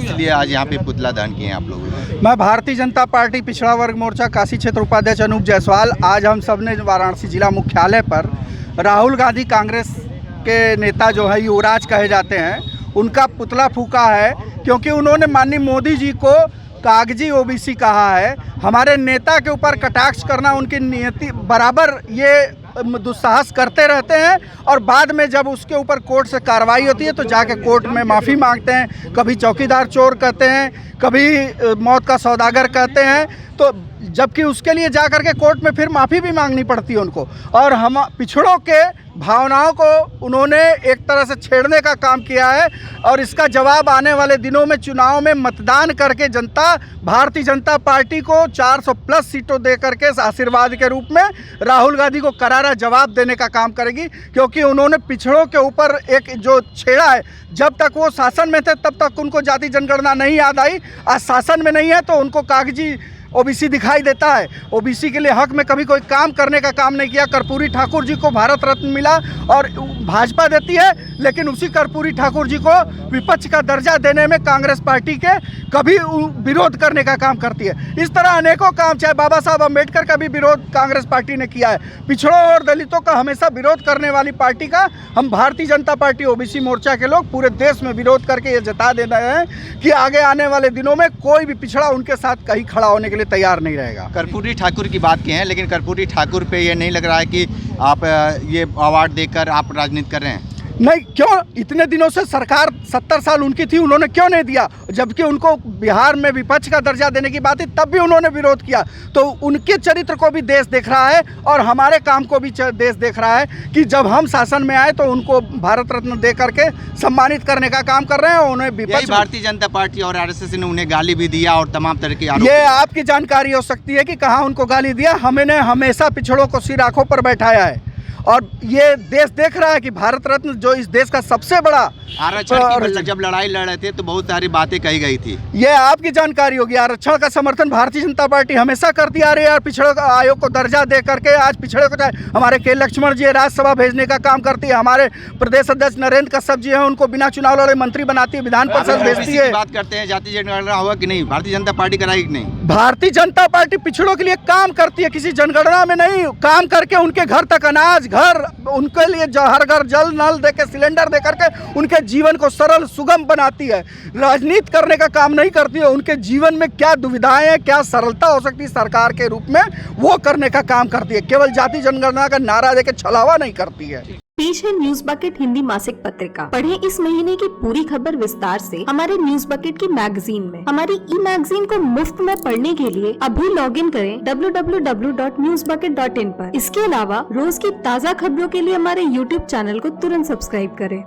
किस लिए आज यहाँ पे पुतला दहन किए हैं आप लोगों ने? मैं भारतीय जनता पार्टी पिछड़ा वर्ग मोर्चा काशी क्षेत्र उपाध्यक्ष अनूप जायसवाल। आज हम सब ने वाराणसी जिला मुख्यालय पर राहुल गांधी कांग्रेस के नेता जो है युवराज कहे जाते हैं, उनका पुतला फूका है, क्योंकि उन्होंने माननीय मोदी जी को कागजी ओबीसी कहा है। हमारे नेता के ऊपर कटाक्ष करना उनकी नियति बराबर ये दुस्साहस करते रहते हैं, और बाद में जब उसके ऊपर कोर्ट से कार्रवाई होती है तो जाके कोर्ट में माफ़ी मांगते हैं। कभी चौकीदार चोर कहते हैं, कभी मौत का सौदागर कहते हैं, तो जबकि उसके लिए जा कर के कोर्ट में फिर माफ़ी भी मांगनी पड़ती है उनको। और हम पिछड़ों के भावनाओं को उन्होंने एक तरह से छेड़ने का काम किया है, और इसका जवाब आने वाले दिनों में चुनाव में मतदान करके जनता भारतीय जनता पार्टी को 400 प्लस सीटों दे करके आशीर्वाद के रूप में राहुल गांधी को करारा जवाब देने का काम करेगी, क्योंकि उन्होंने पिछड़ों के ऊपर एक जो छेड़ा है, जब तक वो शासन में थे तब तक उनको जाति जनगणना नहीं याद आई। आज शासन में नहीं है तो उनको कागजी ओबीसी दिखाई देता है। ओबीसी के लिए हक में कभी कोई काम करने का काम नहीं किया। कर्पूरी ठाकुर जी को भारत रत्न मिला और भाजपा देती है, लेकिन उसी कर्पूरी ठाकुर जी को विपक्ष का दर्जा देने में कांग्रेस पार्टी के कभी विरोध करने का काम करती है। इस तरह अनेकों काम, चाहे बाबा साहब अम्बेडकर का भी विरोध कांग्रेस पार्टी ने किया है। पिछड़ों और दलितों का हमेशा विरोध करने वाली पार्टी का हम भारतीय जनता पार्टी ओबीसी मोर्चा के लोग पूरे देश में विरोध करके ये जता दे रहे हैं कि आगे आने वाले दिनों में कोई भी पिछड़ा उनके साथ कहीं खड़ा होने के लिए तैयार नहीं रहेगा। कर्पूरी ठाकुर की बात की है, लेकिन कर्पूरी ठाकुर पे ये नहीं लग रहा है कि आप ये अवार्ड देकर आप राजनीति कर रहे हैं? नहीं, क्यों? इतने दिनों से सरकार 70 साल उनकी थी, उन्होंने क्यों नहीं दिया? जबकि उनको बिहार में विपक्ष का दर्जा देने की बात थी, तब भी उन्होंने विरोध किया। तो उनके चरित्र को भी देश देख रहा है और हमारे काम को भी देश देख रहा है कि जब हम शासन में आए तो उनको भारत रत्न दे करके सम्मानित करने का काम कर रहे हैं। उन्हें विपक्ष भारतीय जनता पार्टी और आरएसएस ने उन्हें गाली भी दिया और तमाम तरह की आरोप। ये आपकी जानकारी हो सकती है कि कहाँ उनको गाली दिया। हमने हमेशा पिछड़ों को सिर आंखों पर बैठाया है, और ये देश देख रहा है कि भारत रत्न जो इस देश का सबसे बड़ा आरक्षण की जब लड़ाई लड़ रहे थे तो बहुत सारी बातें कही गई थी। ये आपकी जानकारी होगी। आरक्षण का समर्थन भारतीय जनता पार्टी हमेशा करती आ रही है, और पिछड़ों आयोग को दर्जा दे करके आज पिछड़े को, चाहे हमारे के लक्ष्मण जी राज्यसभा भेजने का काम करती है, हमारे प्रदेश अध्यक्ष नरेंद्र कश्यप जी हैं, उनको बिना चुनाव लड़े मंत्री बनाती है, विधान परिषद भेजती है। बात करते हैं जाति जनगणना होगा कि नहीं, भारतीय जनता पार्टी कराएगी कि नहीं? भारतीय जनता पार्टी पिछड़ों के लिए काम करती है, किसी जनगणना में नहीं। काम करके उनके घर तक अनाज, घर उनके लिए हर घर जल नल देके, सिलेंडर दे करके उनके जीवन को सरल सुगम बनाती है। राजनीति करने का काम नहीं करती है। उनके जीवन में क्या दुविधाएं हैं, क्या सरलता हो सकती है सरकार के रूप में, वो करने का काम करती है। केवल जाति जनगणना का नारा देके छलावा नहीं करती है। पेश है न्यूज बकेट हिंदी मासिक पत्रिका। पढ़ें इस महीने की पूरी खबर विस्तार से हमारे न्यूज बकेट की मैगजीन में। हमारी ई मैगजीन को मुफ्त में पढ़ने के लिए अभी लॉगिन करें www.newsbucket.in पर। इसके अलावा रोज की ताज़ा खबरों के लिए हमारे YouTube चैनल को तुरंत सब्सक्राइब करें।